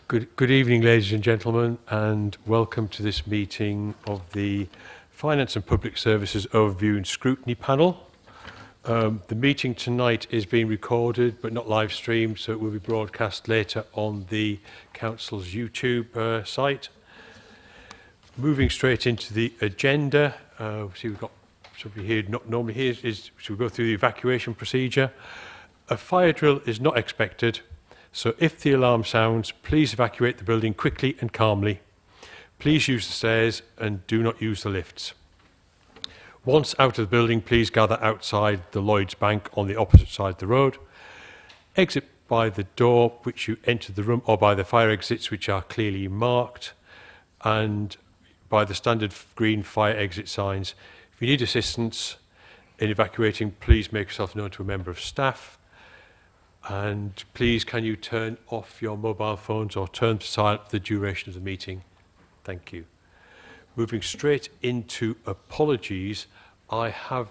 Good evening, ladies and gentlemen, and welcome to this meeting of the Finance and Public Services Overview and Scrutiny Panel. The meeting tonight is being recorded but not live streamed, so it will be broadcast later on the Council's YouTube site. Moving straight into the agenda, see we've got somebody here not normally here, so we'll go through the evacuation procedure. A fire drill is not expected. So if the alarm sounds, please evacuate the building quickly and calmly. Please use the stairs and do not use the lifts. Once out of the building, please gather outside the Lloyds Bank on the opposite side of the road. Exit by the door which you entered the room or by the fire exits which are clearly marked and by the standard green fire exit signs. If you need assistance in evacuating, please make yourself known to a member of staff. And please, can you turn off your mobile phones or turn to silent for the duration of the meeting? Thank you. Moving straight into apologies, I have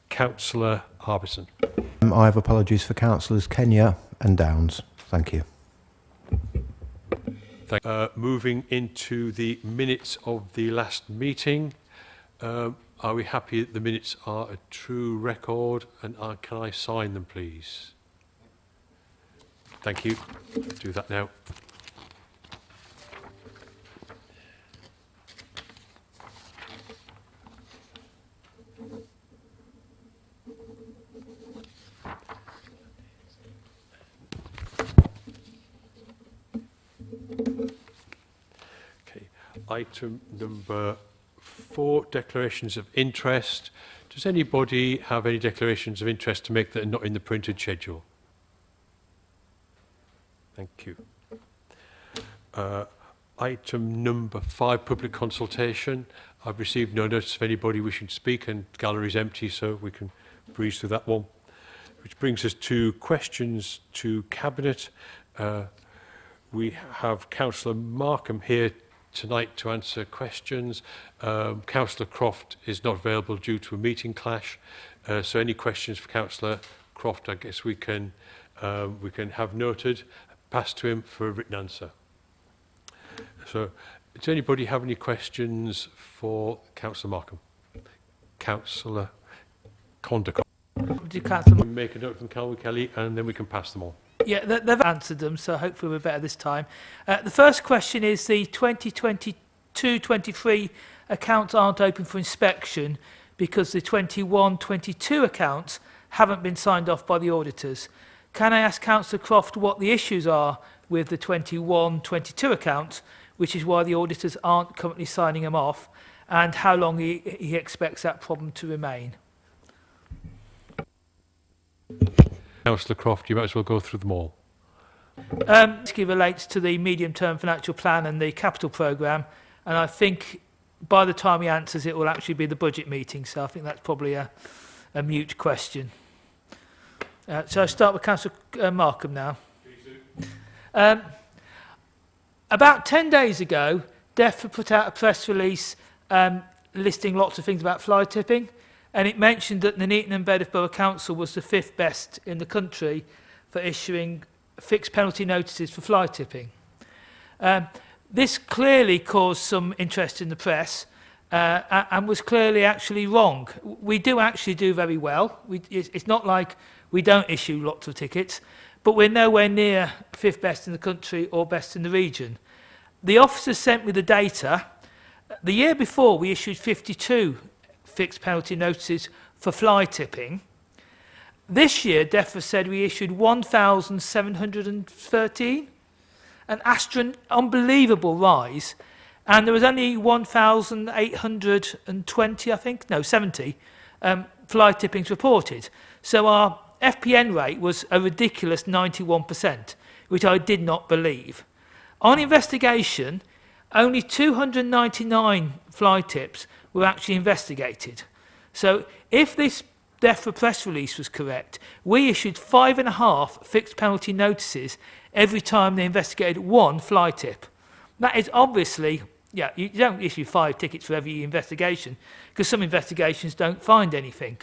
Councillor Harbison. I have apologies for Councillors Kenya and Downs. Thank you. Moving into the minutes of the last meeting. Are we happy that the minutes are a true record, and can I sign them, please? Thank you. Do that now. Okay. Item number 4, declarations of interest. Does anybody have any declarations of interest to make that are not in the printed schedule? Thank you. Item number 5, public consultation. I've received no notice of anybody wishing to speak, and the gallery is empty, so we can breeze through that one. Which brings us to questions to Cabinet. We have Councillor Markham here tonight to answer questions. Councillor Croft is not available due to a meeting clash. So any questions for Councillor Croft, I guess we can have noted, passed to him for a written answer. So does anybody have any questions for Councillor Markham? Councillor Condacott. Make a note from Calvin Kelly and then we can pass them on. Yeah, they've answered them, so hopefully we're better this time. The first question is the 2022-23 accounts aren't open for inspection because the 21-22 accounts haven't been signed off by the auditors. Can I ask Councillor Croft what the issues are with the 21-22 accounts, which is why the auditors aren't currently signing them off, and how long he expects that problem to remain? Councillor Croft, you might as well go through them all. This relates to the medium-term financial plan and the capital programme, and I think by the time he answers it will actually be the budget meeting, so I think that's probably a mute question. So I start with Councillor Markham now. About 10 days ago, DEFRA put out a press release listing lots of things about fly tipping. And it mentioned that Nuneaton and Bedworth Borough Council was the 5th best in the country for issuing fixed penalty notices for fly tipping. This clearly caused some interest in the press and was clearly actually wrong. We do actually do very well. It's not like we don't issue lots of tickets, but we're nowhere near 5th best in the country or best in the region. The officers sent me the data. The year before, we issued 52 fixed penalty notices for fly tipping. This year, DEFRA said we issued 1,713, an unbelievable rise, and there was only 1,820, I think, no, 70 fly tippings reported. So our FPN rate was a ridiculous 91%, which I did not believe. On investigation, only 299 fly tips were actually investigated. So if this DEFRA press release was correct, we issued 5.5 fixed penalty notices every time they investigated one fly tip. That is obviously, you don't issue 5 tickets for every investigation because some investigations don't find anything.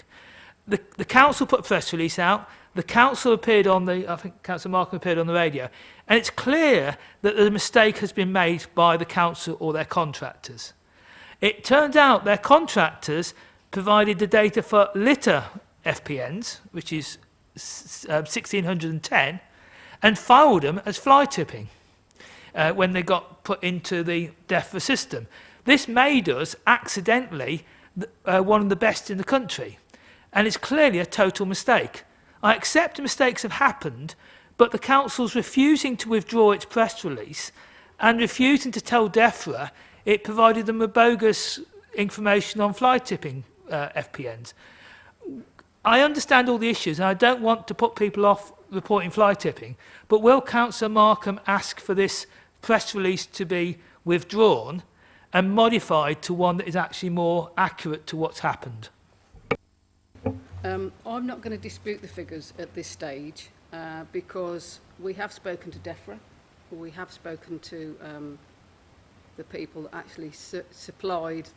The council put a press release out. The council appeared on the, I think Councillor Markham appeared on the radio, and it's clear that the mistake has been made by the council or their contractors. It turns out their contractors provided the data for litter FPNs, which is 1610, and filed them as fly tipping when they got put into the DEFRA system. This made us accidentally one of the best in the country, and it's clearly a total mistake. I accept the mistakes have happened, but the council's refusing to withdraw its press release and refusing to tell DEFRA it provided them with bogus information on fly tipping FPNs. I understand all the issues, and I don't want to put people off reporting fly tipping, but will Councillor Markham ask for this press release to be withdrawn and modified to one that is actually more accurate to what's happened? I'm not going to dispute the figures at this stage because we have spoken to DEFRA, we have spoken to the people that actually supplied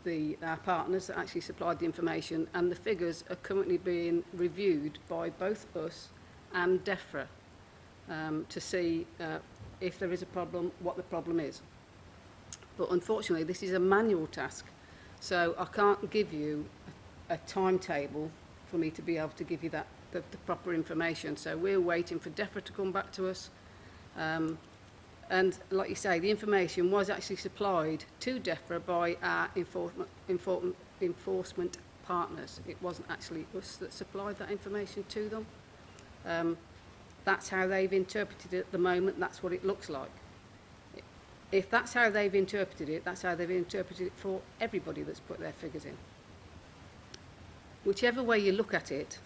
our partners that actually supplied the information, and the figures are currently being reviewed by both us and DEFRA to see if there is a problem, what the problem is. But unfortunately, this is a manual task, so I can't give you a timetable for me to be able to give you the proper information. So we're waiting for DEFRA to come back to us. And like you say, the information was actually supplied to DEFRA by our enforcement partners. It wasn't actually us that supplied that information to them. That's how they've interpreted it at the moment. That's what it looks like. If that's how they've interpreted it, that's how they've interpreted it for everybody that's put their figures in. Whichever way you look at it,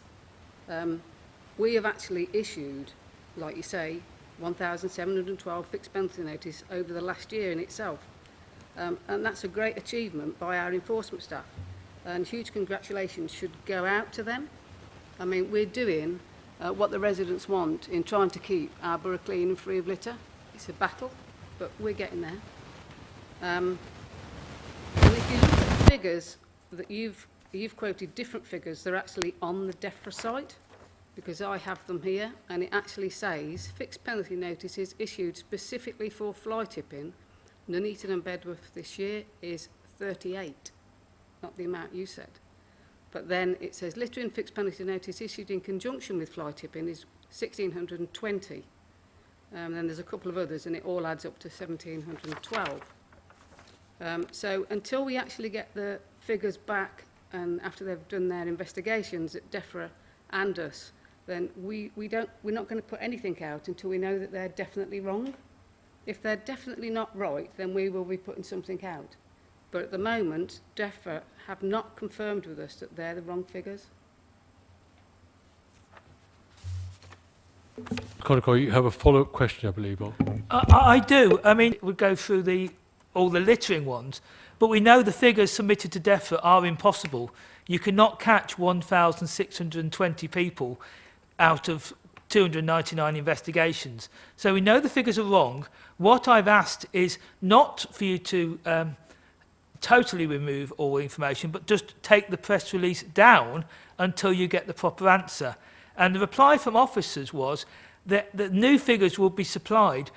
we have actually issued, like you say, 1,712 fixed penalty notice over the last year in itself. And that's a great achievement by our enforcement staff. And huge congratulations should go out to them. I mean, we're doing what the residents want in trying to keep our borough clean and free of litter. It's a battle, but we're getting there. And if you look at the figures that you've quoted, different figures, they're actually on the DEFRA site, because I have them here, and it actually says fixed penalty notices issued specifically for fly tipping, Nuneaton and Bedworth this year is 38, not the amount you said. But then it says littering fixed penalty notice issued in conjunction with fly tipping is 1,620. Then there's a couple of others, and it all adds up to 1,712. So until we actually get the figures back, and after they've done their investigations at DEFRA and us, then we're not going to put anything out until we know that they're definitely wrong. If they're definitely not right, then we will be putting something out. But at the moment, DEFRA have not confirmed with us that they're the wrong figures. Conor, you have a follow-up question, I believe. I do. I mean, we go through all the littering ones, but we know the figures submitted to DEFRA are impossible. You cannot catch 1,620 people out of 299 investigations. So we know the figures are wrong. What I've asked is not for you to totally remove all the information, but just take the press release down until you get the proper answer. And the reply from officers was that the new figures will be supplied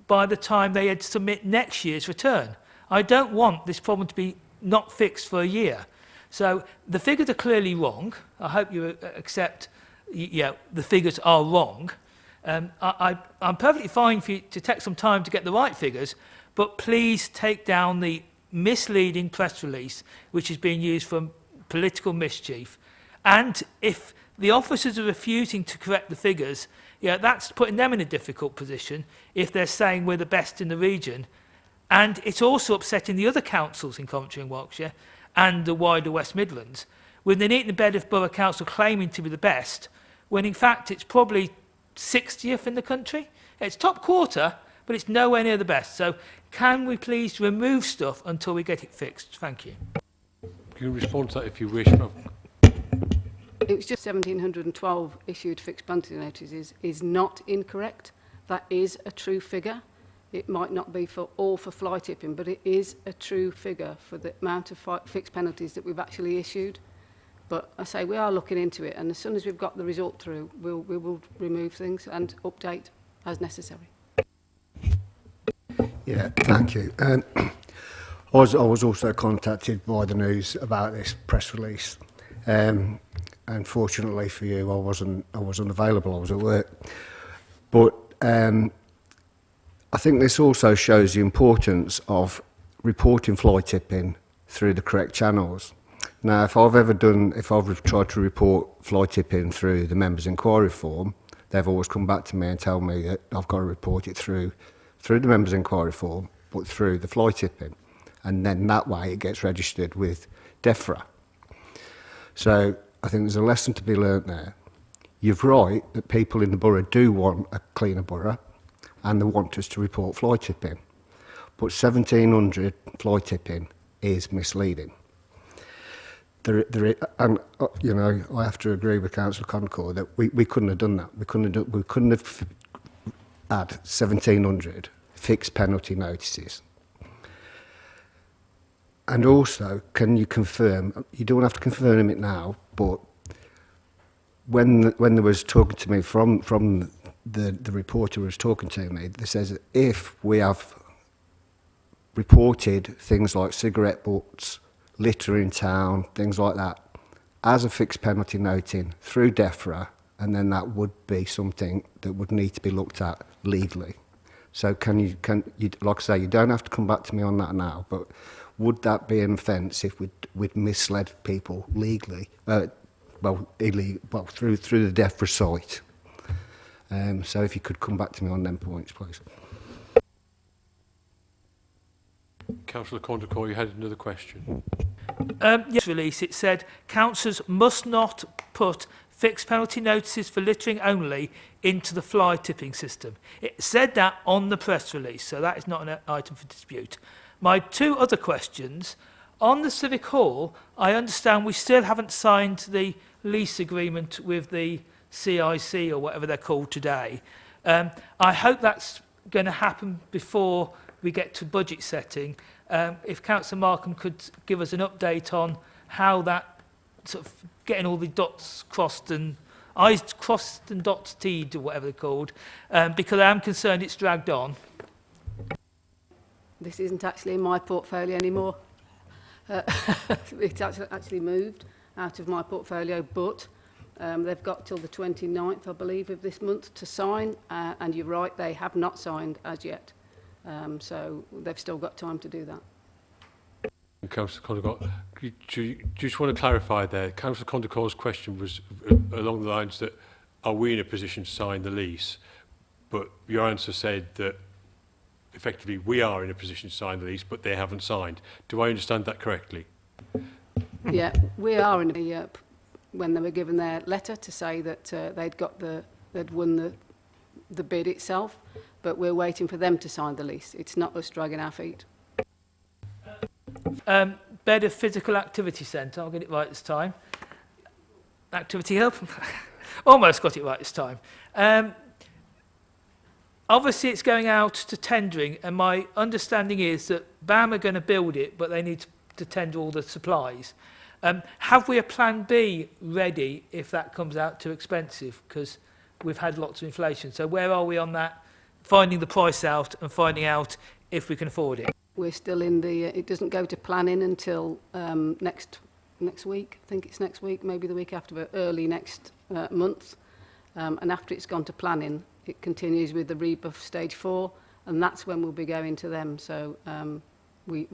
by the time they had to submit next year's return. I don't want this problem to be not fixed for a year. So the figures are clearly wrong. I hope you accept, the figures are wrong. I'm perfectly fine for you to take some time to get the right figures, but please take down the misleading press release, which is being used for political mischief. And if the officers are refusing to correct the figures, that's putting them in a difficult position if they're saying we're the best in the region. And it's also upsetting the other councils in Coventry and Warwickshire and the wider West Midlands, with the Nuneaton and Bedworth Borough Council claiming to be the best, when in fact it's probably 60th in the country. It's top quarter, but it's nowhere near the best. So can we please remove stuff until we get it fixed? Thank you. You can respond to that if you wish. It was just 1,712 issued fixed penalty notices is not incorrect. That is a true figure. It might not be for fly tipping, but it is a true figure for the amount of fixed penalties that we've actually issued. But I say we are looking into it, and as soon as we've got the result through, we will remove things and update as necessary. Yeah, thank you. I was also contacted by the news about this press release. Unfortunately for you, I wasn't available. I was at work. But I think this also shows the importance of reporting fly tipping through the correct channels. Now, if I've tried to report fly tipping through the members' inquiry form, they've always come back to me and tell me that I've got to report it through the members' inquiry form, but through the fly tipping. And then that way it gets registered with DEFRA. So I think there's a lesson to be learnt there. You're right that people in the borough do want a cleaner borough, and they want us to report fly tipping. But 1,700 fly tipping is misleading. I have to agree with Councillor Concord that we couldn't have done that. We couldn't have had 1,700 fixed penalty notices. And also, can you confirm? You don't have to confirm it now, but when there was talking to me from the reporter who was talking to me, they says that if we have reported things like cigarette butts, litter in town, things like that, as a fixed penalty noting through DEFRA, and then that would be something that would need to be looked at legally. So can you, like I say, you don't have to come back to me on that now, but would that be an offence if we'd misled people legally, through the DEFRA site? So if you could come back to me on them points, please. Councillor Concord, you had another question. Yes, release, it said councillors must not put fixed penalty notices for littering only into the fly tipping system. It said that on the press release, so that is not an item for dispute. My two other questions, on the Civic Hall, I understand we still haven't signed the lease agreement with the CIC or whatever they're called today. I hope that's going to happen before we get to budget setting. If Councillor Markham could give us an update on how that sort of getting all the dots crossed and I's crossed and dots T'd or whatever they're called, because I am concerned it's dragged on. This isn't actually in my portfolio anymore. It's actually moved out of my portfolio, but they've got till the 29th, I believe, of this month to sign, and you're right, they have not signed as yet. So they've still got time to do that. Councillor Concord, do you just want to clarify there? Councillor Condor's question was along the lines that, are we in a position to sign the lease? But your answer said that effectively we are in a position to sign the lease, but they haven't signed. Do I understand that correctly? Yeah, we are in a, when they were given their letter to say that they'd won the bid itself, but we're waiting for them to sign the lease. It's not us dragging our feet. Bedworth Physical Activity Centre, I'll get it right this time. Activity Help, almost got it right this time. Obviously it's going out to tendering, and my understanding is that BAM are going to build it, but they need to tender all the supplies. Have we a plan B ready if that comes out too expensive? Because we've had lots of inflation. So where are we on that? Finding the price out and finding out if we can afford it. We're still in the, it doesn't go to planning until next week. I think it's next week, maybe the week after, but early next month. And after it's gone to planning, it continues with the rebuff stage 4, and that's when we'll be going to them. So we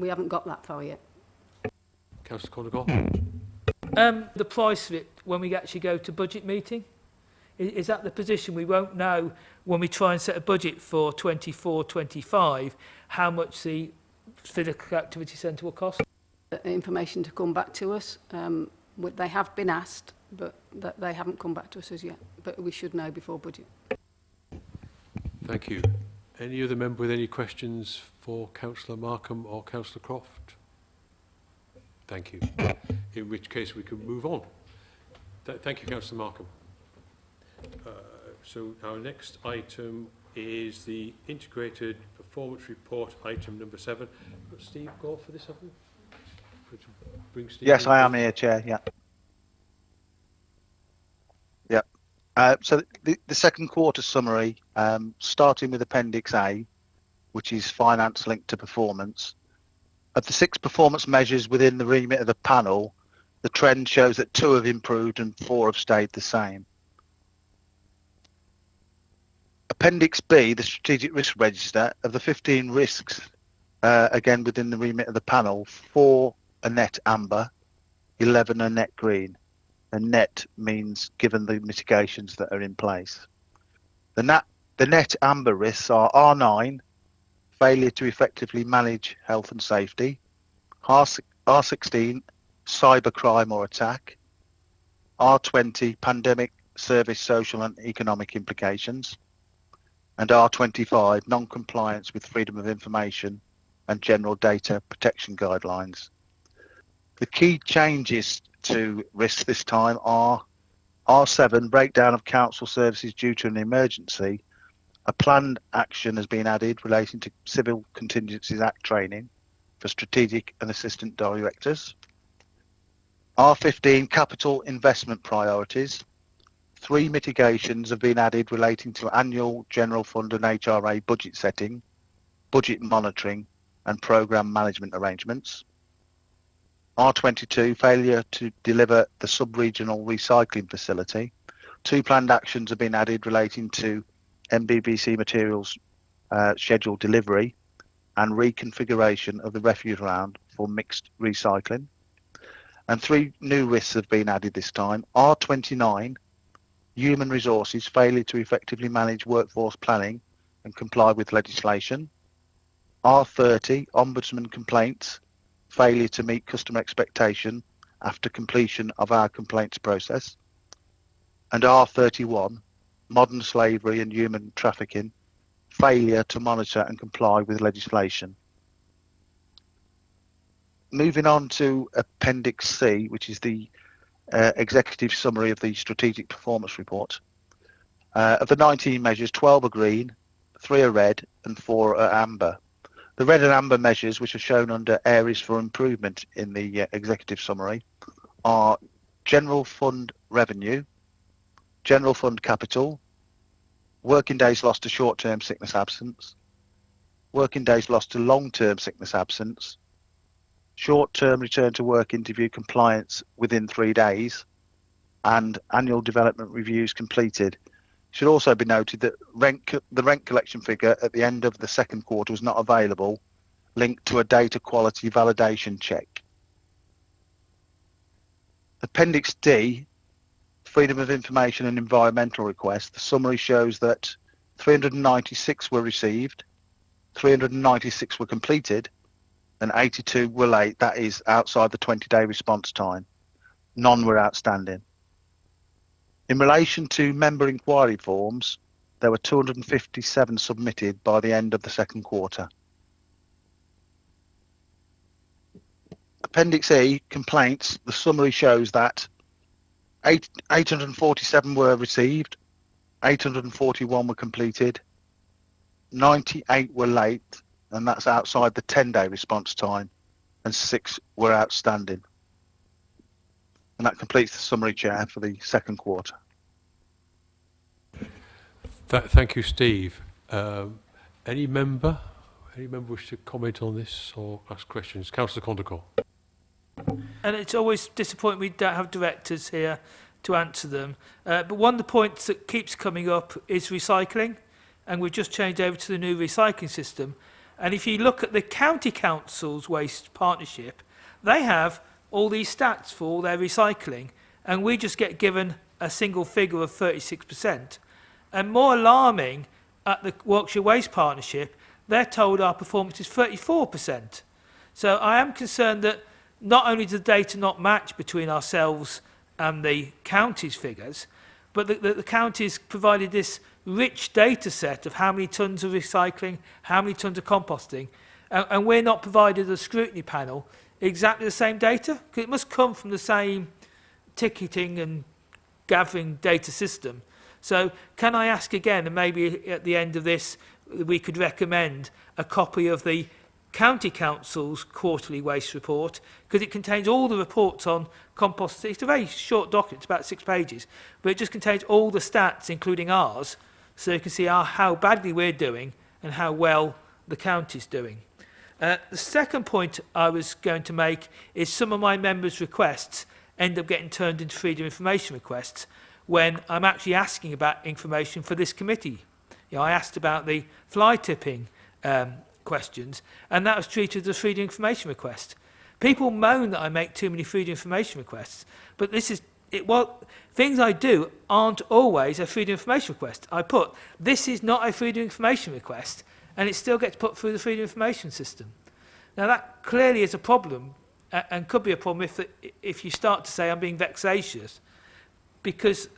haven't got that far yet. Councillor Concord? The price of it when we actually go to budget meeting, is that the position? We won't know when we try and set a budget for 24-25 how much the Physical Activity Centre will cost. Information to come back to us. They have been asked, but they haven't come back to us as yet. But we should know before budget. Thank you. Any other member with any questions for Councillor Markham or Councillor Croft? Thank you. In which case we can move on. Thank you, Councillor Markham. So our next item is the Integrated Performance Report, item number 7. Got Steve Gore for this, haven't we? bring Steve Yes, in, I am please? here, Chair. Yeah. Yeah. So the second quarter summary, starting with Appendix A, which is finance linked to performance. Of the 6 performance measures within the remit of the panel, the trend shows that 2 have improved and 4 have stayed the same. Appendix B, the strategic risk register, of the 15 risks, again within the remit of the panel, 4 are net amber, 11 are net green. And net means given the mitigations that are in place. The net amber risks are R9, failure to effectively manage health and safety, R16, cybercrime or attack, R20, pandemic, service, social and economic implications, and R25, non-compliance with freedom of information and general data protection guidelines. The key changes to risks this time are R7, breakdown of council services due to an emergency. A planned action has been added relating to Civil Contingencies Act training for strategic and assistant directors. R15, capital investment priorities. 3 mitigations have been added relating to annual general fund and HRA budget setting, budget monitoring and programme management arrangements. R22, failure to deliver the sub-regional recycling facility. 2 planned actions have been added relating to MBBC materials scheduled delivery and reconfiguration of the refuse round for mixed recycling. And 3 new risks have been added this time. R29, human resources, failure to effectively manage workforce planning and comply with legislation. R30, ombudsman complaints, failure to meet customer expectation after completion of our complaints process. And R31, modern slavery and human trafficking, failure to monitor and comply with legislation. Moving on to Appendix C, which is the executive summary of the strategic performance report. Of the 19 measures, 12 are green, 3 are red and 4 are amber. The red and amber measures, which are shown under areas for improvement in the executive summary, are general fund revenue, general fund capital, working days lost to short-term sickness absence, working days lost to long-term sickness absence, short-term return to work interview compliance within 3 days, and annual development reviews completed. It should also be noted that the rent collection figure at the end of the second quarter was not available, linked to a data quality validation check. Appendix D, freedom of information and environmental requests. The summary shows that 396 were received, 396 were completed, and 82 were late, that is outside the 20-day response time. None were outstanding. In relation to member inquiry forms, there were 257 submitted by the end of the second quarter. Appendix E, complaints. The summary shows that 847 were received, 841 were completed, 98 were late, and that's outside the 10-day response time, and 6 were outstanding. And that completes the summary, Chair, for the second quarter. Thank you, Steve. Any member wish to comment on this or ask questions? Councillor Condacall. And it's always disappointing we don't have directors here to answer them. But one of the points that keeps coming up is recycling, and we've just changed over to the new recycling system. And if you look at the county council's waste partnership, they have all these stats for all their recycling, and we just get given a single figure of 36%. And more alarming, at the Warwickshire Waste Partnership, they're told our performance is 34%. So I am concerned that not only does the data not match between ourselves and the county's figures, but the county's provided this rich data set of how many tonnes of recycling, how many tonnes of composting, and we're not provided a scrutiny panel exactly the same data, because it must come from the same ticketing and gathering data system. So can I ask again, and maybe at the end of this we could recommend a copy of the County Council's quarterly waste report, because it contains all the reports on compost. It's a very short document, it's about 6 pages, but it just contains all the stats, including ours, so you can see how badly we're doing and how well the county's doing. The second point I was going to make is some of my members' requests end up getting turned into freedom of information requests when I'm actually asking about information for this committee. I asked about the fly tipping questions, and that was treated as a freedom of information request. People moan that I make too many freedom of information requests, but things I do aren't always a freedom of information request. I put, this is not a freedom of information request, and it still gets put through the freedom of information system. Now that clearly is a problem, and could be a problem if you start to say I'm being vexatious, because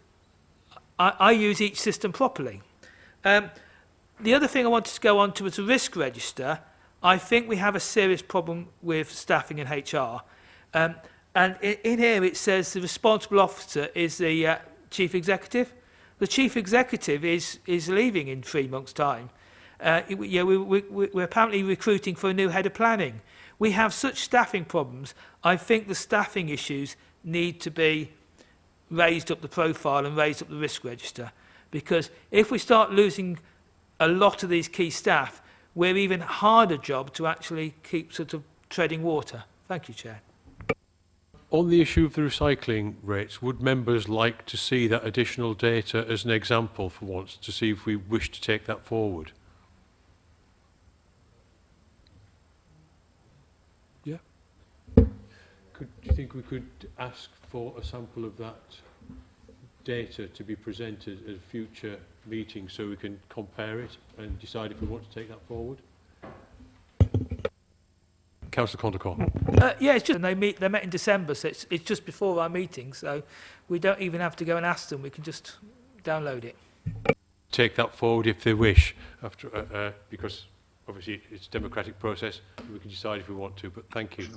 I use each system properly. The other thing I wanted to go on to was the risk register. I think we have a serious problem with staffing in HR. And in here it says the responsible officer is the chief executive. The chief executive is leaving in 3 months' time. We're apparently recruiting for a new head of planning. We have such staffing problems. I think the staffing issues need to be raised up the profile and raised up the risk register. Because if we start losing a lot of these key staff, we're even harder job to actually keep sort of treading water. Thank you, Chair. On the issue of the recycling rates, would members like to see that additional data as an example for once, to see if we wish to take that forward? Yeah. Do you think we could ask for a sample of that data to be presented at future meetings so we can compare it and decide if we want to take that forward? Councillor Condacott. Yeah, it's just they met in December, so it's just before our meeting, so we don't even have to go and ask them. We can just download it. Take that forward if they wish, after because obviously it's a democratic process. We can decide if we want to. But thank you,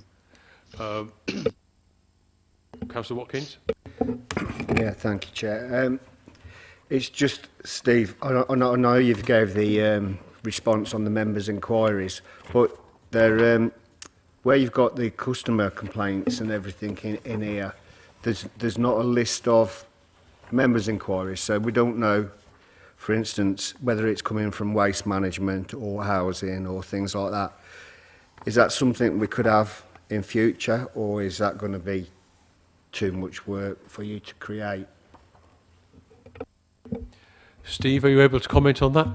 Councillor Watkins. Yeah, thank you, Chair. It's just, Steve, I know you've gave the response on the members' inquiries, but they're, where you've got the customer complaints and everything in here, there's not a list of members' inquiries, so we don't know, for instance, whether it's coming from waste management or housing or things like that. Is that something we could have in future, or is that going to be too much work for you to create? Steve, are you able to comment on that?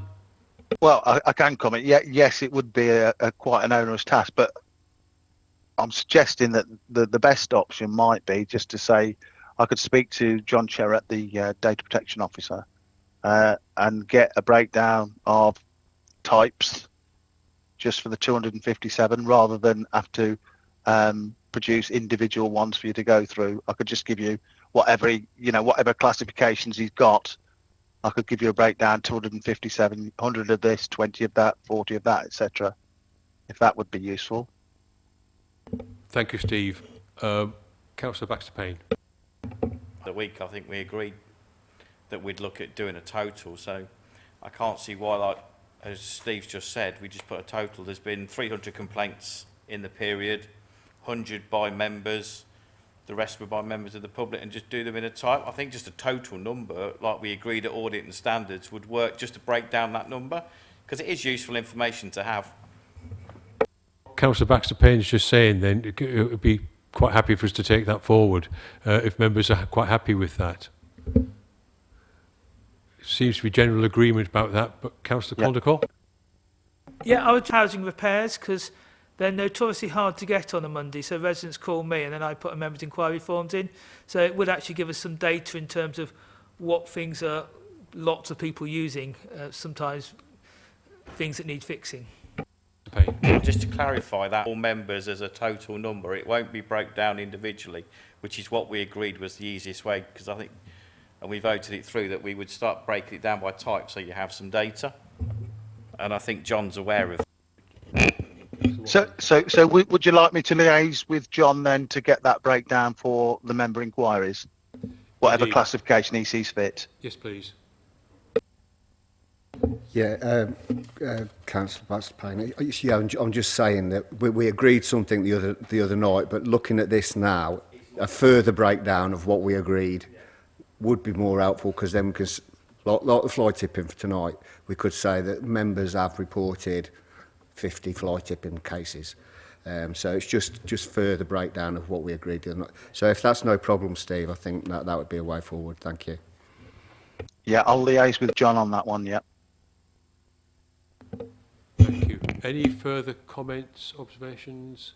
Well, I can comment. Yeah, yes, it would be a quite an onerous task, but I'm suggesting that the best option might be just to say I could speak to John Cherrett, the data protection officer, and get a breakdown of types just for the 257, rather than have to produce individual ones for you to go through. I could just give you whatever classifications he's got. I could give you a breakdown: 257, 100 of this, 20 of that, 40 of that, etc. If that would be useful. Thank you, Steve. Councillor Baxter-Payne. The week, I think we agreed that we'd look at doing a total, so I can't see why, like as Steve's just said, we just put a total. There's been 300 complaints in the period, 100 by members, the rest were by members of the public, and just do them in a type. I think just a total number, like we agreed at audit and standards, would work just to break down that number, because it is useful information to have. Councillor Baxter-Payne is just saying then it would be quite happy for us to take that forward if members are quite happy with that. Seems to be general agreement about that, but Councillor Condacott? Yeah, I was housing repairs, because they're notoriously hard to get on a Monday, so residents call me and then I put a members' inquiry forms in. So it would actually give us some data in terms of what things are lots of people using, sometimes things that need fixing. Just to clarify that, all members as a total number, it won't be broke down individually, which is what we agreed was the easiest way, because I think, and we voted it through, that we would start breaking it down by type so you have some data. And I think John's aware of. So would you like me to liaise with John then to get that breakdown for the member inquiries, whatever Indeed. classification he sees fit? Yes, please. Yeah, Councillor Baxter Payne. Yeah, I'm just saying that we agreed something the other night, but looking at this now, a further breakdown of what we agreed would be more helpful, because then, because like the fly tipping for tonight, we could say that members have reported 50 fly tipping cases. So it's just further breakdown of what we agreed the other night. So if that's no problem, Steve, I think that would be a way forward. Thank you. Yeah, I'll liaise with John on that one, yeah. Thank you. Any further comments, observations?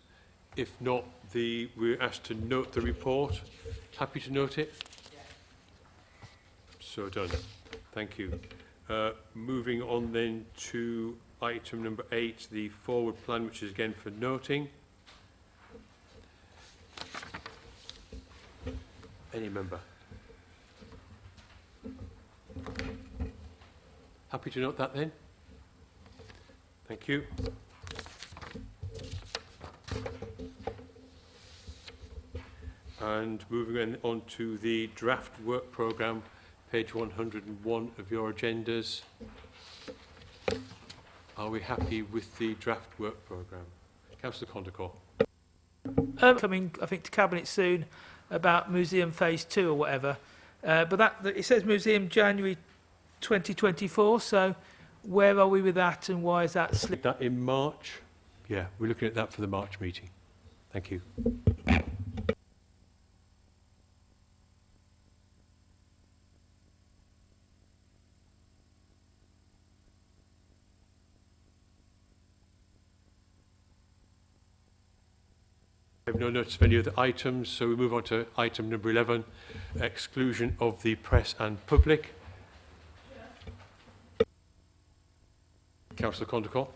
If not, we're asked to note the report. Happy to note it? So done. Thank you. Moving on then to item number 8, the forward plan, which is again for noting. Any member? Happy to note that then? Thank you. And moving on to the draft work programme, page 101 of your agendas. Are we happy with the draft work programme? Councillor Condacor. Coming, I think, to Cabinet soon about Museum Phase 2 or whatever. But it says Museum January 2024, so where are we with that and why is that slipped? That in March? Yeah, we're looking at that for the March meeting. Thank you. I have no notice of any other items, so we move on to item number 11, exclusion of the press and public. Councillor Condacor.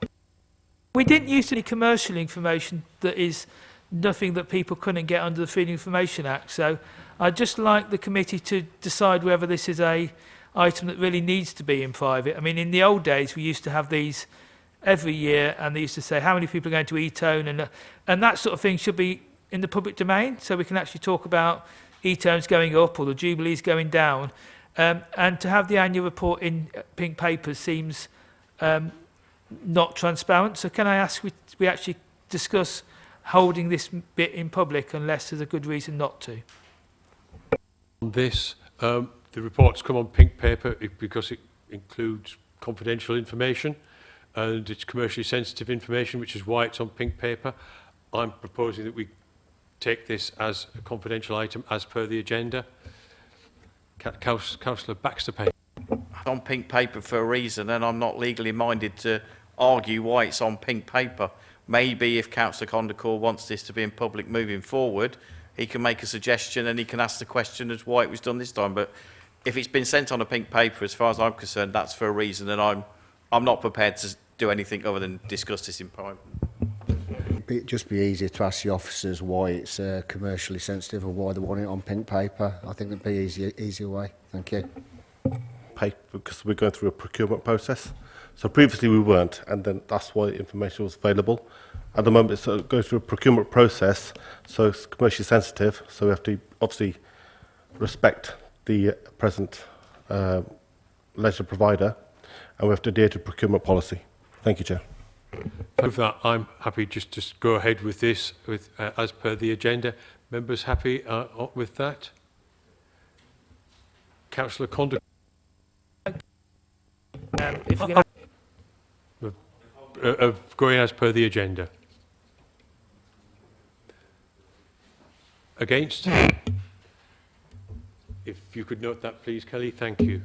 We didn't use any commercial information that is nothing that people couldn't get under the Freedom of Information Act, so I'd just like the committee to decide whether this is a item that really needs to be in private. I mean, in the old days, we used to have these every year, and they used to say how many people are going to E-Tone, and that sort of thing should be in the public domain, so we can actually talk about E-Tones going up or the Jubilees going down, and to have the annual report in pink papers seems not transparent. So can I ask we actually discuss holding this bit in public unless there's a good reason not to? On this, the reports come on pink paper because it includes confidential information and it's commercially sensitive information, which is why it's on pink paper. I'm proposing that we take this as a confidential item as per the agenda. Councillor Baxter Payne. It's on pink paper for a reason, and I'm not legally minded to argue why it's on pink paper. Maybe if Councillor Condacor wants this to be in public moving forward, he can make a suggestion and he can ask the question as why it was done this time. But if it's been sent on a pink paper, as far as I'm concerned, that's for a reason, and I'm not prepared to do anything other than discuss this in private. It'd just be easier to ask the officers why it's commercially sensitive or why they want it on pink paper. I think it'd be easier way. Thank you. Paper, because we're going through a procurement process. So previously we weren't, and then that's why information was available. At the moment, it's going through a procurement process, so it's commercially sensitive. So we have to obviously respect the present leisure provider, and we have to adhere to procurement policy. Thank you, Chair. With that, I'm happy just to go ahead with this as per the agenda. Members happy with that? Councillor Condon. If you can Of going as per the agenda. Against? If you could note that, please, Kelly. Thank you.